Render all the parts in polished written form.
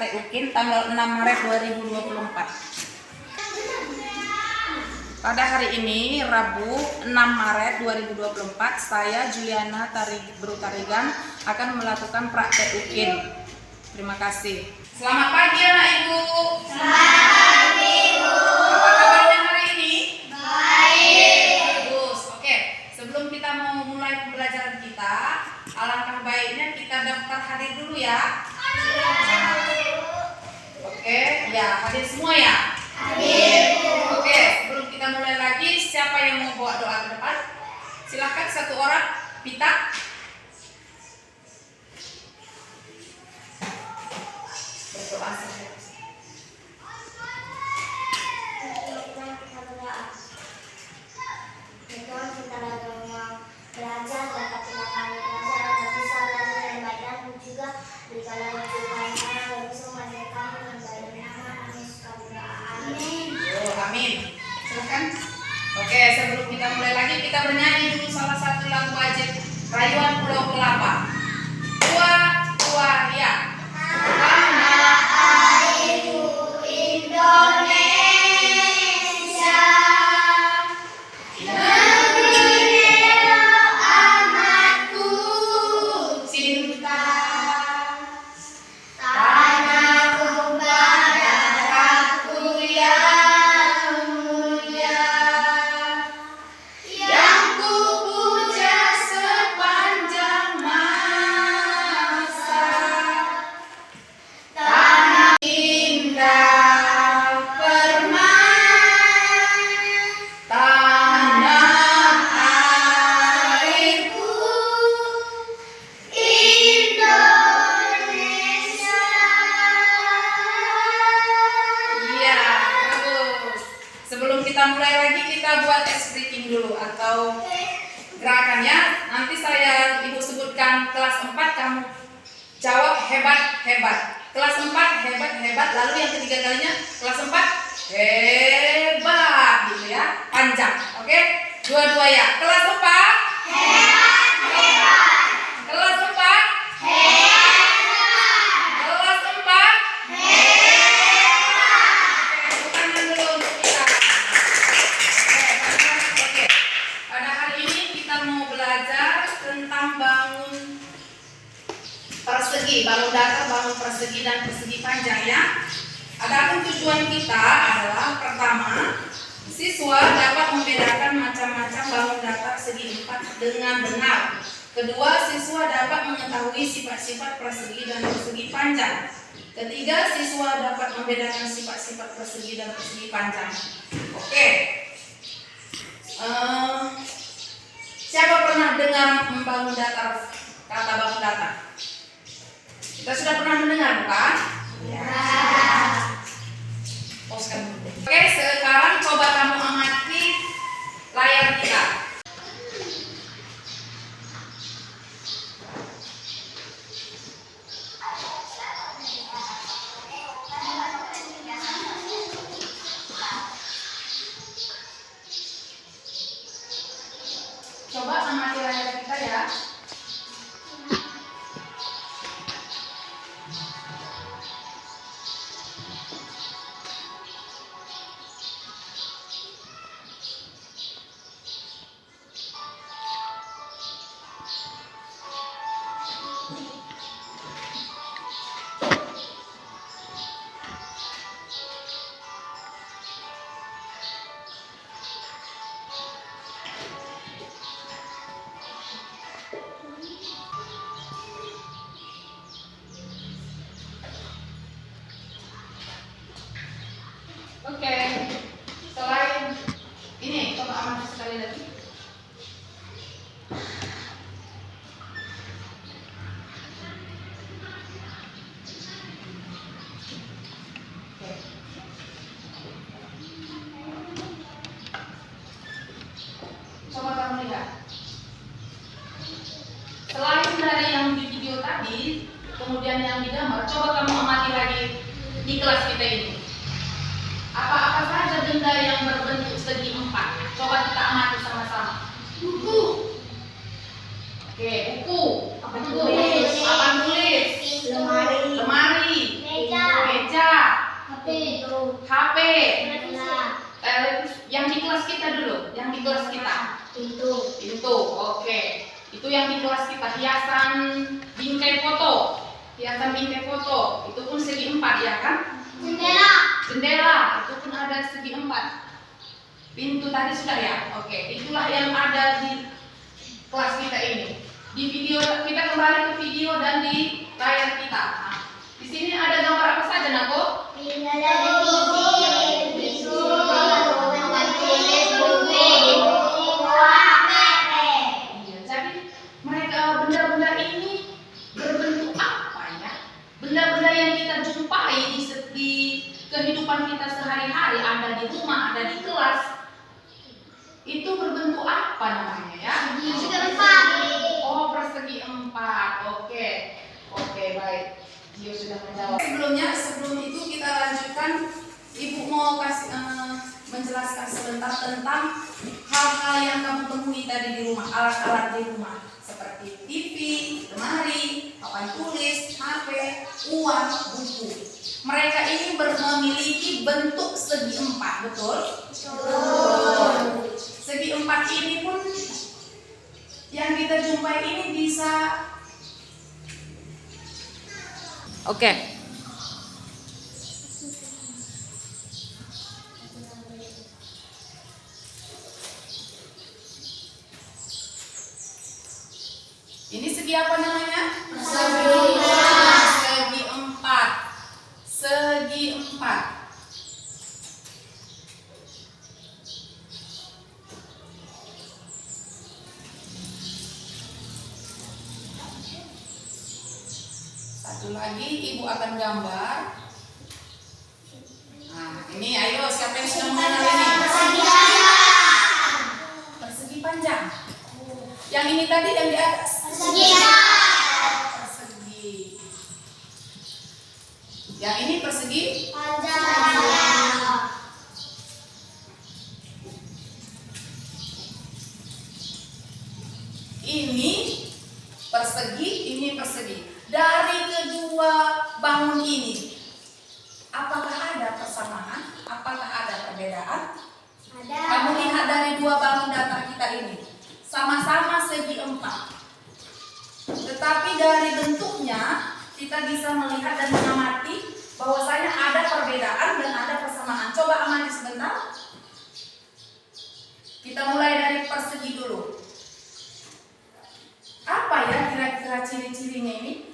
Praktek UKIN tanggal 6 Maret 2024. Pada hari ini, Rabu 6 Maret 2024, saya Juliana Brutarigan akan melakukan praktek UKIN. Terima kasih. Selamat pagi anak ibu. Selamat pagi ibu. Apa kabarnya hari ini? Baik. Bagus. Oke, sebelum kita mau mulai pembelajaran kita, alangkah baiknya kita daftar hadir dulu ya. Oke, ya hadir semua ya. Hadir. Oke, sebelum kita mulai lagi, siapa yang mau bawa doa ke depan? Silakan satu orang. Pita. Berdoa saja. Belajar dapat tindakan belajar agar bisa belajar yang baik dan juga berikanlah kehidupan yang bisa menghasilkan dengan baik dan nyaman. Amin. Amin. Amin. Silakan. Oke, sebelum kita mulai lagi, kita bernyanyi dulu salah satu lagu wajib Rayuan Pulau Kelapa. Dua, ya. Tanah airku Indonesia. Sebelum kita mulai lagi, kita buat ice breaking dulu atau gerakannya. Nanti saya ibu sebutkan kelas 4, kamu jawab hebat. Kelas 4 hebat. Lalu yang ketiga kalinya kelas 4 hebat gitu ya, panjang. Oke, dua-dua ya. Kelas 4 Hebat. kelas 4 Hebat. kelas 4 tentang bangun persegi dan persegi panjang ya. Adapun tujuan kita adalah pertama, siswa dapat membedakan macam-macam bangun datar segi 4 dengan benar. Kedua, siswa dapat mengetahui sifat-sifat persegi dan persegi panjang. Ketiga, siswa dapat membedakan sifat-sifat persegi dan persegi panjang. Oke. Siapa pernah dengar membangun datar, kata bangun datar? Kita sudah pernah mendengar bukan? Ya. Oke, sekarang coba kamu amati layar kita. Coba amati layar kita ya. Oke, selain ini, coba amati sekali lagi. Oke. Coba kamu lihat. Selain dari yang di video tadi, kemudian yang digambar, coba kamu amati lagi di kelas kita ini. Apa-apa saja benda yang berbentuk segi 4? Coba kita amati sama-sama. Buku. Oke, buku. Apa tulis? Lemari. Meja. kelas kita dulu, yang di kelas kita. Pintu, oke. Itu yang di kelas kita, hiasan bingkai foto. Hiasan bingkai foto, itu pun segi 4 ya kan? Jendela, itu pun ada segi 4. Pintu tadi sudah ya? Oke, itulah yang ada di kelas kita ini. Di video, kita kembali ke video dan di layar kita. Nah, di sini ada gambar apa saja, Nako? Benda-benda ini berbentuk apa ya? Benda-benda yang kita jumpai di kehidupan kita sehari-hari, ada di rumah, ada di kelas, itu berbentuk apa namanya ya? Oh, persegi 4. Oke, baik. Dia sudah menjawab. Sebelum itu kita lanjutkan. Ibu mau menjelaskan sebentar tentang hal-hal yang kamu temui tadi di rumah, alat-alat di rumah. Seperti TV, lemari, papan tulis, HP, uang, buku. Mereka ini memiliki bentuk segi 4, betul? Segi 4 ini pun yang kita jumpai ini bisa. Oke. Ini segi apa namanya? Segi 4. Segi 4. Satu lagi ibu akan gambar. Nah, ini ayo siapa yang sudah mengenal ini? Persegi panjang. Yang ini tadi yang di atas. Persegi. Yang ini persegi panjang. Ini persegi. Dari kedua bangun ini, apakah ada persamaan? Apakah ada perbedaan? Ada. Kamu lihat dari dua bangun datar kita ini, sama-sama segi 4. Tetapi dari bentuknya kita bisa melihat dan mengamati bahwasanya ada perbedaan dan ada persamaan. Coba amati sebentar. Kita mulai dari persegi dulu. Apa ya kira-kira ciri-cirinya ini?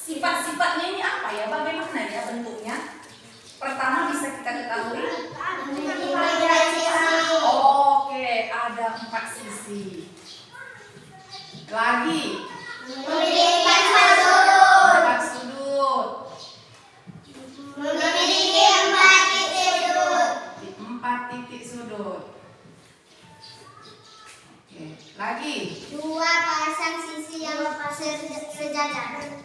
Sifat-sifatnya ini apa ya? Bagaimana ya bentuknya? Pertama bisa kita ketahui. Oke, ada 4 sisi. Lagi. Memiliki 4 sudut. Memiliki 4 titik sudut. 4 titik sudut. Oke, lagi. 2 pasang sisi yang sejajar.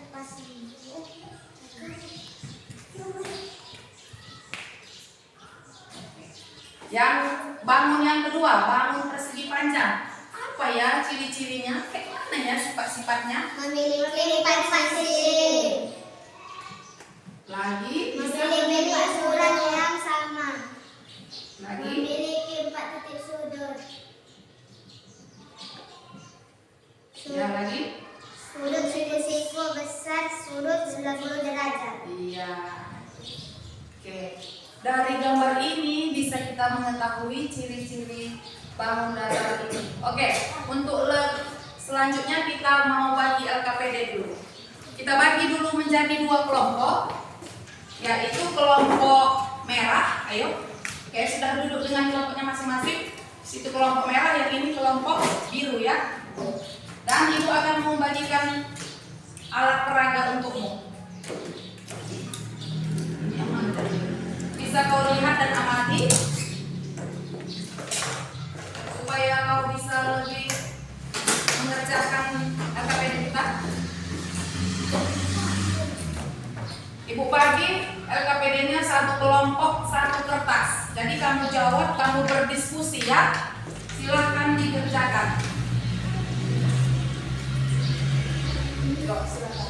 Yang bangun yang kedua, bangun persegi panjang. Apa ya ciri-cirinya? Kayak mana ya sifat-sifatnya? Memiliki 4 sisi. Lagi. Memiliki ukuran yang sama. Lagi. Memiliki 4 titik sudut. Ya, lagi. Sudut siku besar, sudut 90 derajat. Iya. Oke. Dari gambar ini bisa kita mengetahui ciri-ciri bangun datar ini. Oke, untuk selanjutnya kita mau bagi LKPD dulu. Kita bagi dulu menjadi 2 kelompok, yaitu kelompok merah. Ayo, oke, sudah duduk dengan kelompoknya masing-masing. Situ kelompok merah, yang ini kelompok biru ya. Dan ibu akan membagikan alat peraga untukmu. Bisa kau lihat dan amati supaya kau bisa lebih mengerjakan LKPD kita. Ibu bagi LKPD-nya 1 kelompok 1 kertas. Jadi kamu jawab, kamu berdiskusi ya. Silahkan dikerjakan. Silakan.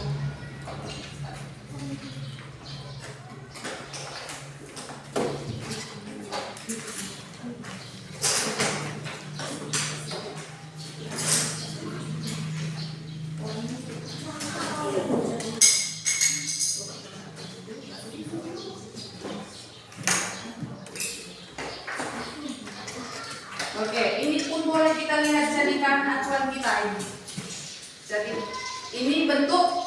Oke, ini pun boleh kita lihat jadikan acuan kita ini. Jadi ini bentuk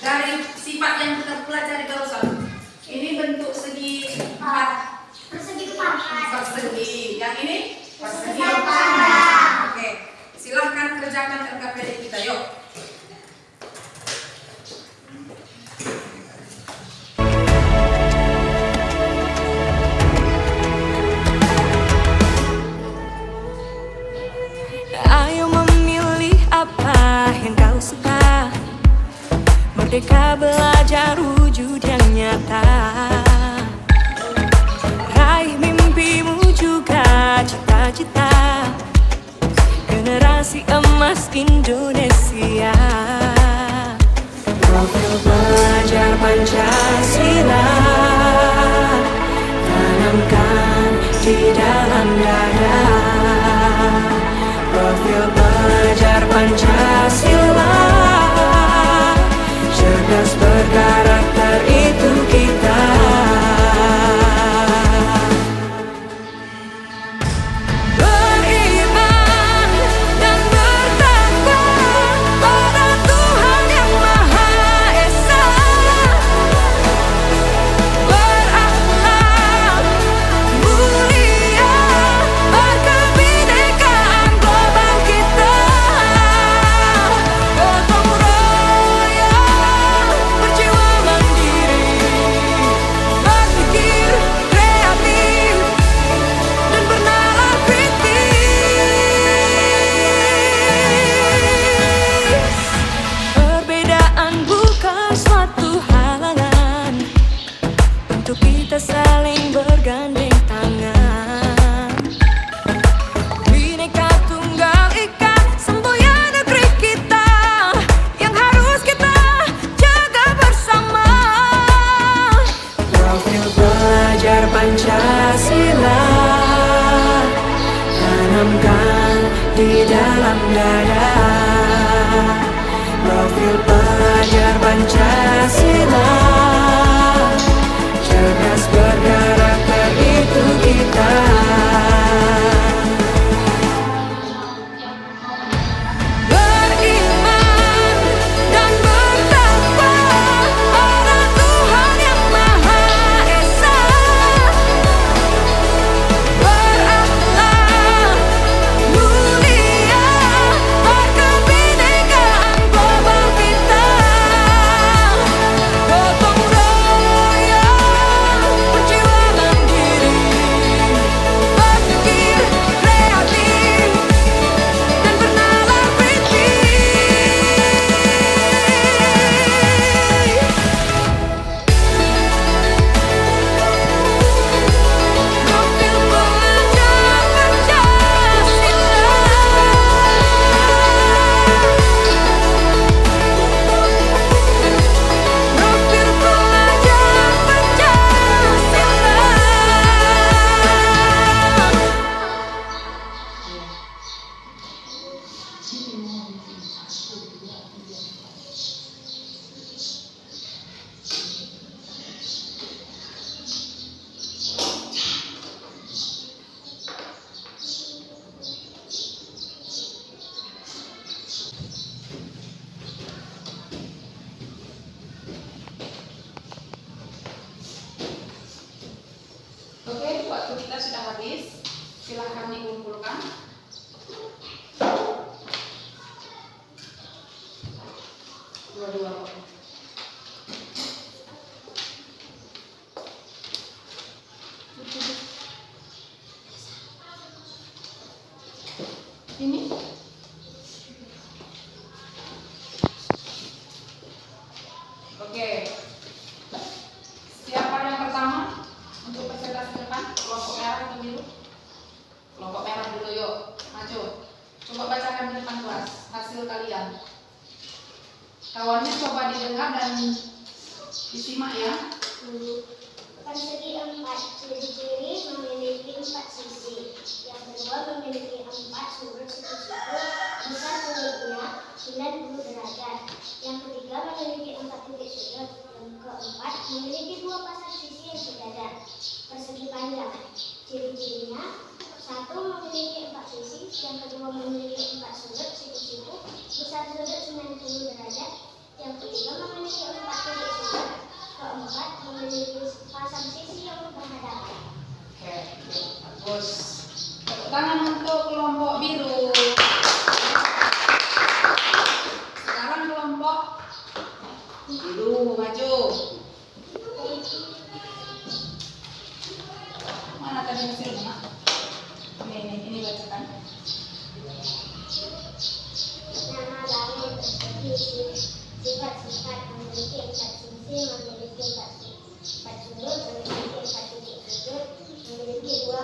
dari sifat yang kita pelajari barusan. Ini bentuk segi 4 Persegi empat. persegi. Yang ini persegi Persegi 4. Oke, silahkan kerjakan RKPD kita, yuk. Ayo memilih apa yang kau suka. Merdeka belajar wujud yang nyata. Raih mimpimu juga cita-cita. Generasi emas Indonesia. Profil pelajar Pancasila tanamkan di dalam dada. Profil pelajar Pancasila, cerdas berkarakter itu kita. Beriman dan bertakwa pada Tuhan Yang Maha Esa. Berakhlak mulia, berkebinekaan global kita. Gotong royong, berjiwa mandiri, berpikir kreatif dan bernalar kritis. Perbedaan bukan suatu halangan untuk kita saling bergandeng tangan. Bhinneka Tunggal Ika, semboyan negeri kita yang harus kita jaga bersama. Profil pelajar Pancasila tanamkan di dalam dada. Profil pelajar Pancasila, cerdas berkarakter itu kita. Beriman dan bertakwa pada Tuhan Yang Maha Esa. Berakhlak mulia, berkebinekaan global kita. Gotong royong, berjiwa mandiri, berpikir kreatif dan bernalar kritis. Profil pelajar Pancasila. Profil pelajar Pancasila. Oke, waktu kita sudah habis. Silahkan dikumpulkan. Dua-dua. Ini. Oke. Siapa yang pertama untuk presentasi depan? Kelompok merah atau biru? Kelompok merah dulu, yuk. Maju. Coba bacakan di depan kelas hasil kalian. Kawannya coba didengar dan disimak ya. Persegi empat, ciri-ciri memiliki 4 sisi. Yang kedua memiliki 4 sudut siku-siku besar sulitnya 90 derajat. Yang ketiga memiliki 4 titik sudut. Yang keempat memiliki 2 pasang sisi yang sejajar. Persegi panjang, ciri-cirinya satu memiliki 4 sisi, yang kedua memiliki 4 sudut siku-siku besar sudut 90 derajat, yang ketiga memiliki 4 titik sudut, keempat memiliki pasang sisi yang berhadapan. Oke, bagus. Tepuk tangan untuk kelompok biru. Sekarang kelompok biru maju. Mana tadi hasilnya? Ini bacakan. Nama bangun persegi, sifat-sifat memiliki 4 sisi, memiliki 4 sudut, memiliki 4 titik sudut, memiliki dua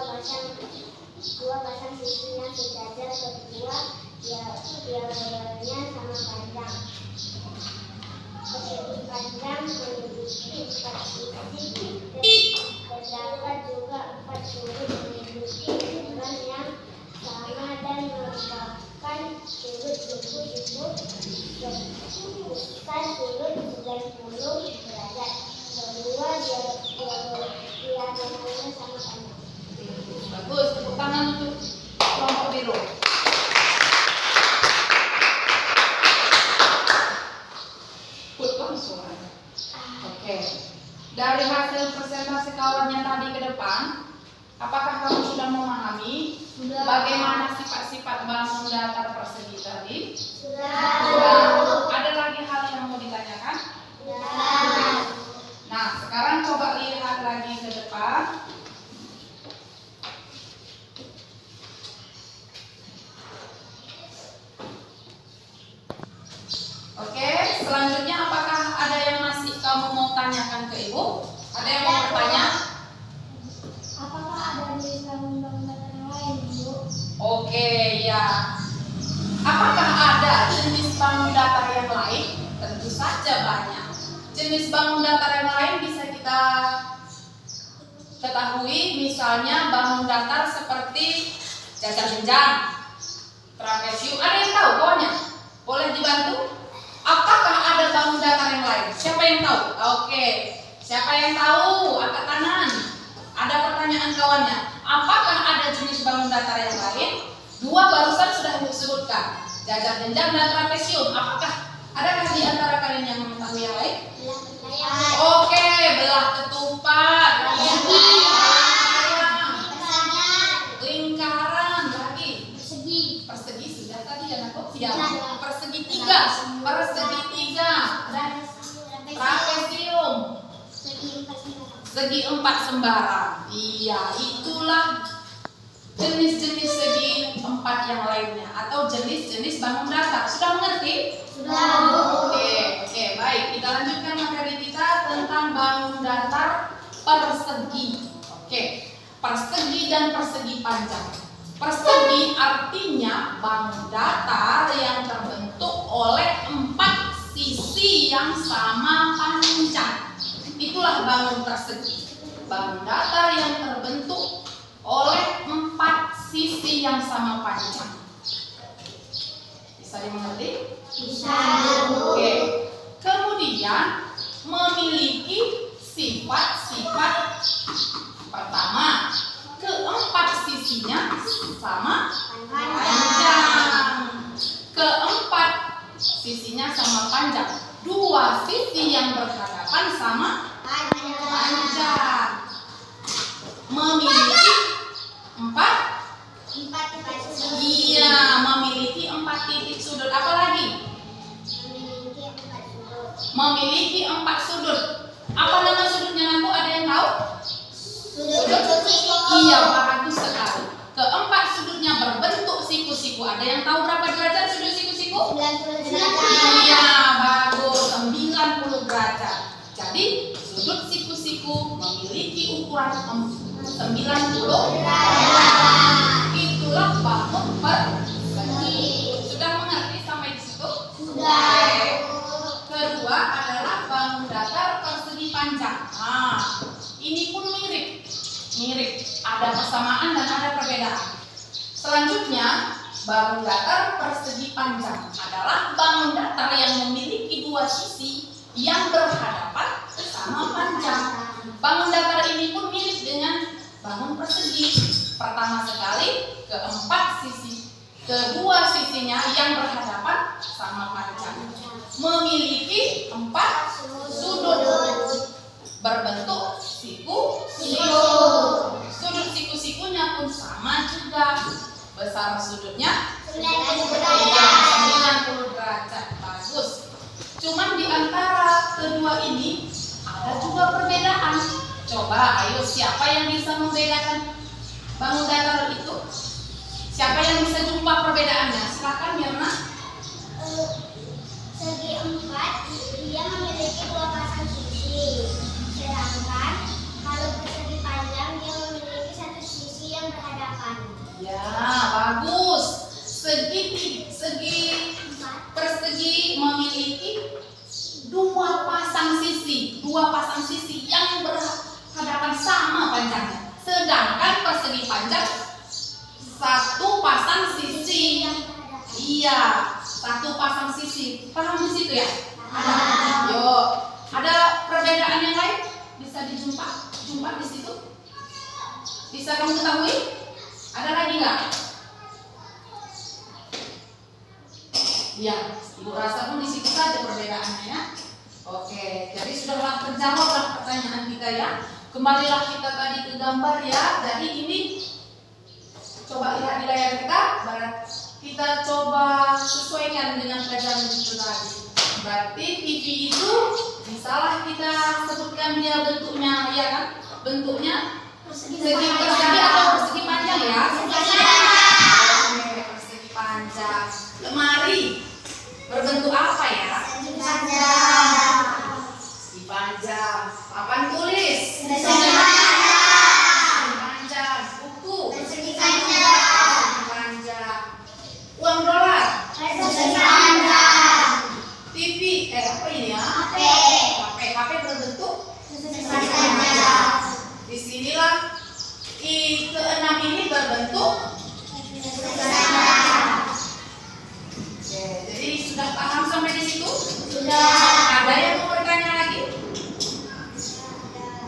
pasang sisi yang sejajar, kedua diagonalnya sama panjang. Persegi panjang memiliki 4 sisi, terdapat juga 4 sudut, memiliki ukuran yang sama dan merupakan sudut siku-siku besar sudut 90 derajat. Kedua diagonalnya sama panjang. Bagus, tepuk tangan untuk kelompok biru. Suaranya. Oke. Dari hasil presentasi kawannya tadi ke depan, apakah kamu sudah memahami bagaimana sifat-sifat bangun datar persegi tadi? Sudah. Ada lagi hal yang mau ditanyakan? Nah, sekarang coba lihat lagi ke depan. Oke, selanjutnya apakah ada yang masih kamu mau tanyakan ke Ibu? Ada yang mau bertanya? Apakah ada jenis bangun-bangunan yang lain, Bu? Oke, ya. Apakah ada jenis bangun datar yang lain? Tentu saja banyak. Jenis bangun datar yang lain bisa kita ketahui, misalnya bangun datar seperti jajar jenjang, trapesium. Ada yang tahu kawannya? Boleh dibantu? Apakah ada bangun datar yang lain? Siapa yang tahu? Oke, siapa yang tahu? Angkat tangan. Ada pertanyaan kawannya. Apakah ada jenis bangun datar yang lain? Dua barusan sudah disebutkan, jajar jenjang dan trapesium. Apakah adakah di antara kalian yang mengetahui yang lain? Oke, belah ketupat, lingkaran, lagi persegi sudah tadi ya nak? Ya, persegi tiga, trapesium, segi 4 sembarang. Iya, itulah jenis-jenis segi 4 yang lainnya atau jenis-jenis bangun datar. Sudah mengerti? Sudah. Oke, baik. Kita lanjutkan materi kita tentang bangun datar persegi. Oke, persegi dan persegi panjang. Persegi artinya bangun datar yang terbentuk oleh 4 sisi yang sama panjang. Itulah bangun persegi. Bangun datar yang terbentuk oleh 4 sisi yang sama panjang. Bisa dimengerti? Bisa. Oke. Kemudian memiliki sifat-sifat pertama, keempat sisinya sama panjang. Keempat sisinya sama panjang. Dua sisi yang berhadapan sama panjang. Memiliki 4 memiliki 4 titik sudut. Apa lagi? Memiliki 4 sudut. Apa nama sudutnya nanti? Ada yang tahu? Iya, bagus sekali. Keempat sudutnya berbentuk siku-siku. Ada yang tahu berapa derajat sudut siku-siku? 90 Iya, bagus. 90 derajat. Jadi sudut siku-siku memiliki ukuran 90 derajat. Itulah bangun persegi. Sudah mengerti sampai di situ? Sudah. Kedua adalah bangun datar persegi panjang. Nah, ini pun mirip. Ada persamaan dan ada perbedaan. Selanjutnya, bangun datar persegi panjang adalah bangun datar yang memiliki 2 sisi yang berhadapan sama panjang. Bangun datar ini pun mirip dengan bangun persegi. Pertama sekali, kedua sisinya yang berhadapan sama panjang. Memiliki 4 sudut berbentuk siku. Sudut siku-sikunya pun sama juga. Besar sudutnya 90 derajat. Bagus. Cuman di antara kedua ini ada juga perbedaan. Coba ayo, siapa yang bisa membedakan bangun datar itu? Siapa yang bisa jumpa perbedaannya? Silakan Mirna. Segi 4 dia memiliki 2 pasang sisi. Sedangkan kalau persegi panjang dia memiliki 1 sisi yang berhadapan. Ya, bagus. Persegi memiliki 2 pasang sisi yang berhadapan sama panjangnya. Sedangkan persegi panjang 1 pasang sisi. Iya, 1 pasang sisi. Paham di situ ya? Yuk, ada perbedaan yang lain? Bisa jumpa di situ? Bisa kamu ketahui? Ada lagi nggak? Ya, Ibu rasa pun di situ saja perbedaannya ya. Oke, jadi sudahlah terjawablah pertanyaan kita ya. Kembalilah kita tadi ke gambar ya. Jadi ini coba lihat di layar kita. Kita coba sesuaikan dengan pelajaran itu tadi. Berarti TV itu bisalah kita sebutkan dia bentuknya, ya kan? Bentuknya persegi atau persegi panjang ya? Oke, persegi panjang. Lemari berbentuk apa ya? Persegi panjang. Papan tulis persegi panjang. Buku persegi panjang. Uang dolar persegi panjang. TV apa ini ya? HP berbentuk persegi panjang. Disinilah keenam ini berbentuk persegi panjang. Oke, jadi sudah paham sampai di situ? Sudah. Ada yang mau bertanya lagi?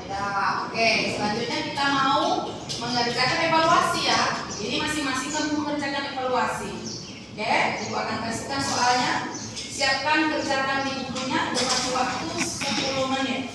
Ya, oke. Selanjutnya kita mau mengerjakan evaluasi ya. Ini masing-masing kamu mengerjakan evaluasi. Oke, Ibu akan kasihkan soalnya. Siapkan, kerjakan di bukunya. Dikasih waktu 10 menit.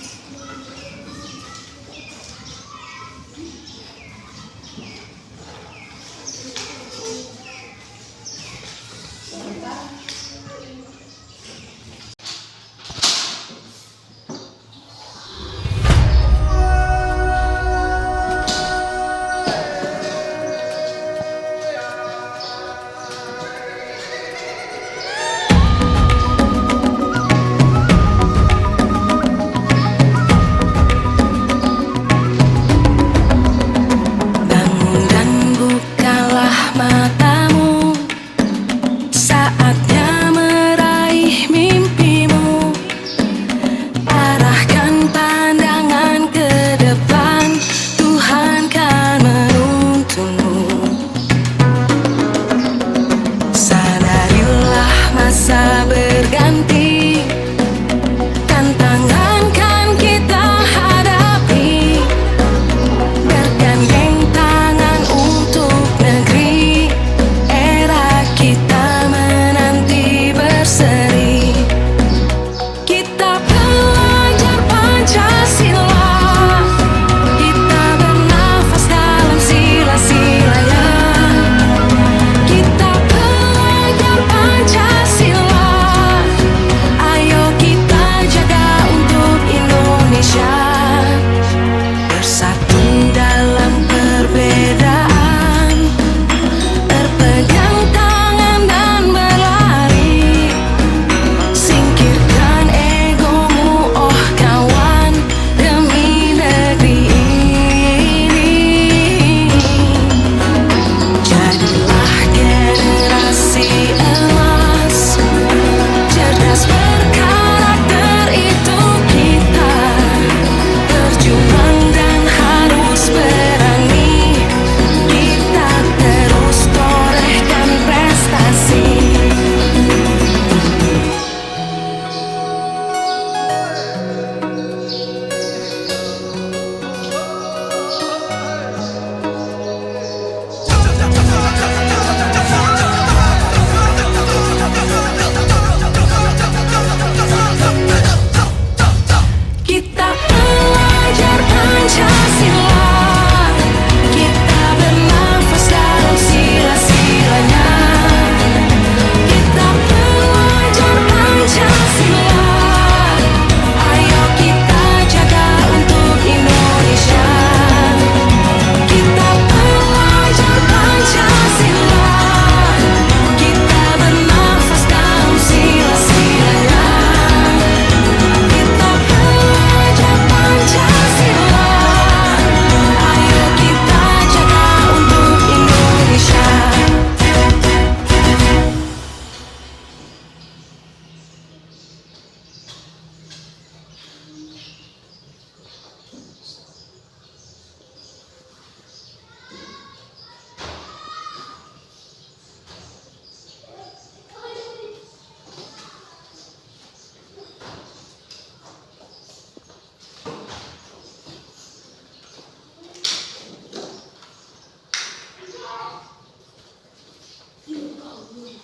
Oke,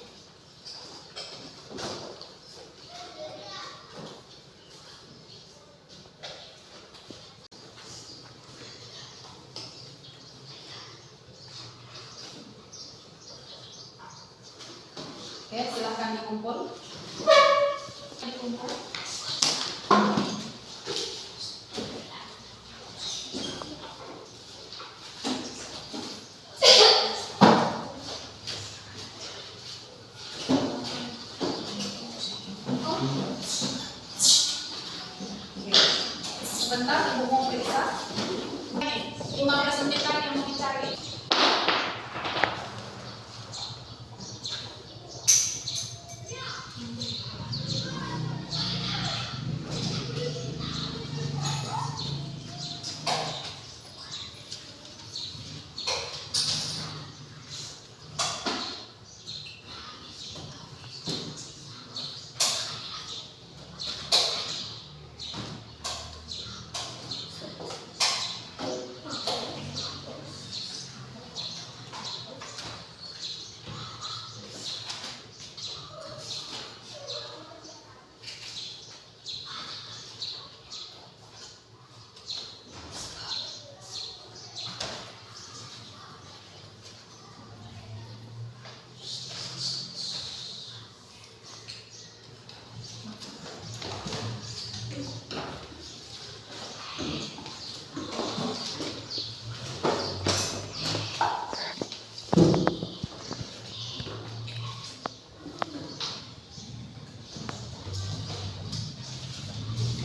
silahkan dikumpul. Dikumpul. Sebentar, Ibu mau periksa. Nih, 15 menit lagi yang mau dicari.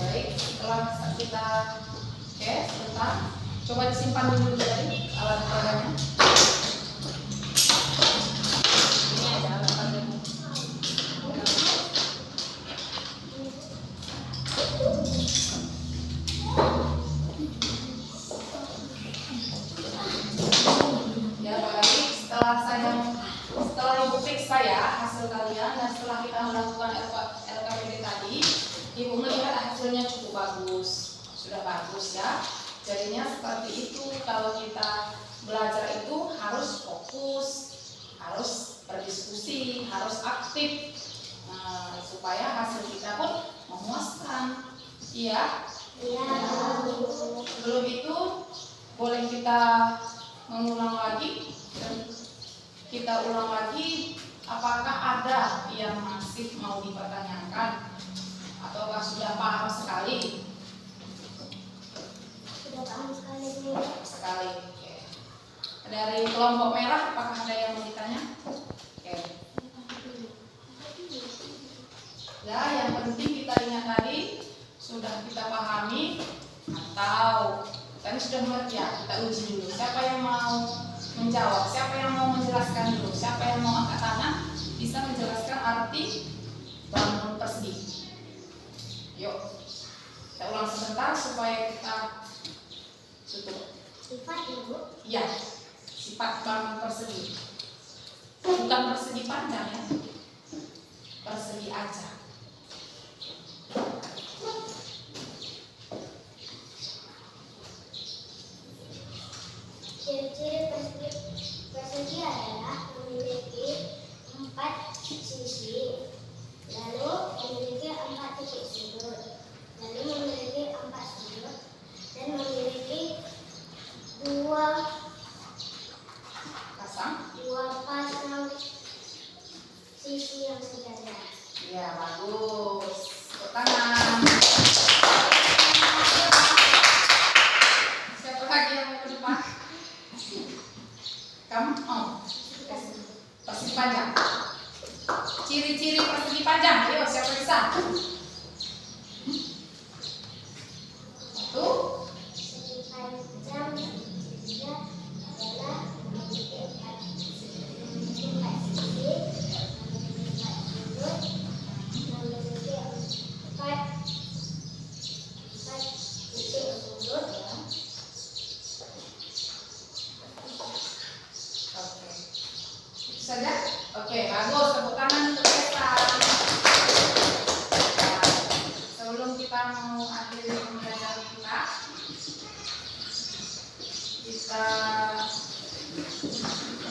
Baik, setelah kita sebentar, coba disimpan dulu tadi alat peraganya. Ini aja alat peraganya. Ya baik, setelah Ibu periksa ya hasil kalian, dan setelah kita melakukan LKPD tadi, Ibu melihat hasilnya cukup bagus, sudah bagus ya. Jadinya seperti itu, kalau kita belajar itu harus fokus, harus berdiskusi, harus aktif, supaya hasil kita pun memuaskan. Iya. Iya. Sebelum itu boleh kita mengulang lagi, dan kita ulang lagi apakah ada yang masih mau dipertanyakan ataukah sudah paham sekali? Sudah paham sekali Bu. Sekali. Oke. Dari kelompok merah apakah ada yang mau ditanya? Oke. Ya, yang penting kita ingat tadi sudah kita pahami atau tadi sudah mengerti ya, kita uji dulu. Siapa yang mau menjawab? Siapa yang mau menjelaskan dulu? Siapa yang mau angkat tangan bisa menjelaskan arti bangun persegi? Yuk, kita ulang sebentar supaya kita tutup. Sifat ya Bu. Ya, sifat bangun persegi. Bukan persegi panjang ya, persegi aja. Ciri-ciri persegi adalah memiliki 4 sisi, lalu memiliki 4 titik sudut, lalu memiliki 4 sudut, dan memiliki dua pasang sisi yang sejajar. Ya, bagus. Tepuk tangan. Siapa lagi yang mau ke depan? Kamu? Oh. Persegi panjang. Ciri-ciri persegi panjang. Ayo, siapa bisa? Satu. Persegi panjang juga adalah memiliki 4 sisi, memiliki 4 sudut, memiliki 4 titik sudut ya. Oke. Itu saja? Oke, bagus. Tepuk tangan untuk kita. Nah, sebelum kita mau akhiri pembelajaran kita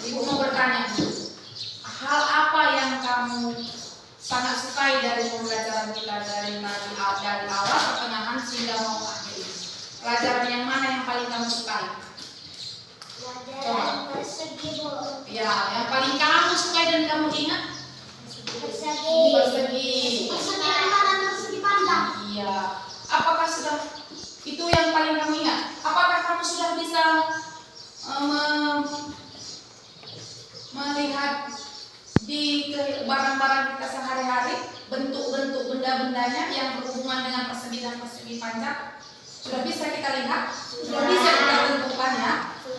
Ibu mau bertanya, hal apa kamu sangat sukai dari pembelajaran kita dari awal pertengahan sehingga mau akhir? Pelajaran yang mana yang paling kamu sukai? Pelajaran persegi, Bu. Ya, yang paling kamu sukai dan kamu ingat? Persegi. Persegi. Persegi dan persegi pandang. Iya. Apakah sudah itu yang paling kamu ingat? Apakah kamu sudah bisa melihat di barang-barang kita sehari-hari bentuk-bentuk benda-bendanya yang berhubungan dengan persegi dan persegi panjang? Sudah bisa kita lihat? Sudah bisa kita tentukan ya?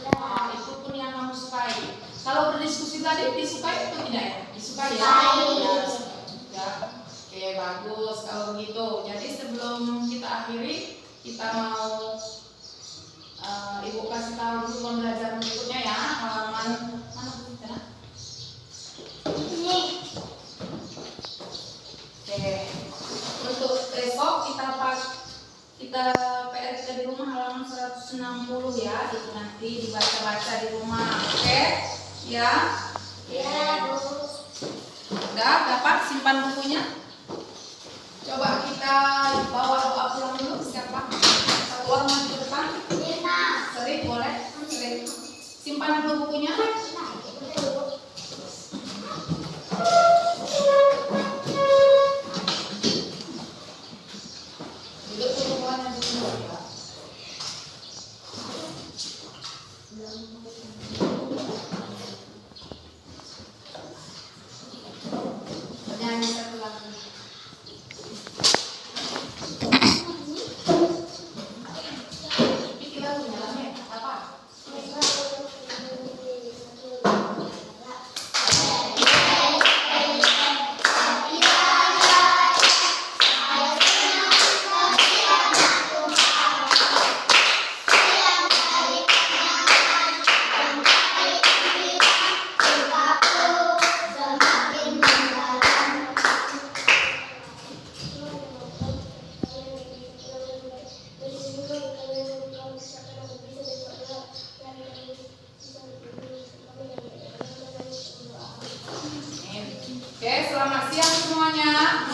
Nah, itu pun yang kamu sukai. Kalau berdiskusi tadi disukai atau tidak ya? Disukai ya? Ya, ya. Oke, bagus kalau begitu. Jadi sebelum kita akhiri, kita mau Ibu kasih tahu dulu pembelajaran berikutnya ya. Halaman mana Bu? Ini. Oke. Untuk besok kita PR kita di rumah halaman 160 ya. Itu nanti dibaca-baca di rumah. Oke? Ya. Ya, Bu. Udah dapat simpan bukunya? Coba kita bawa doa pulang dulu. Siapa? Satu orang maju ke depan. Sering boleh? Sering. Simpan dulu bukunya. Duduk semuanya dulu ya. Nyanyi satu lagu. Pikir lagunya lah, Mek. Apa? Oke, selamat siang semuanya.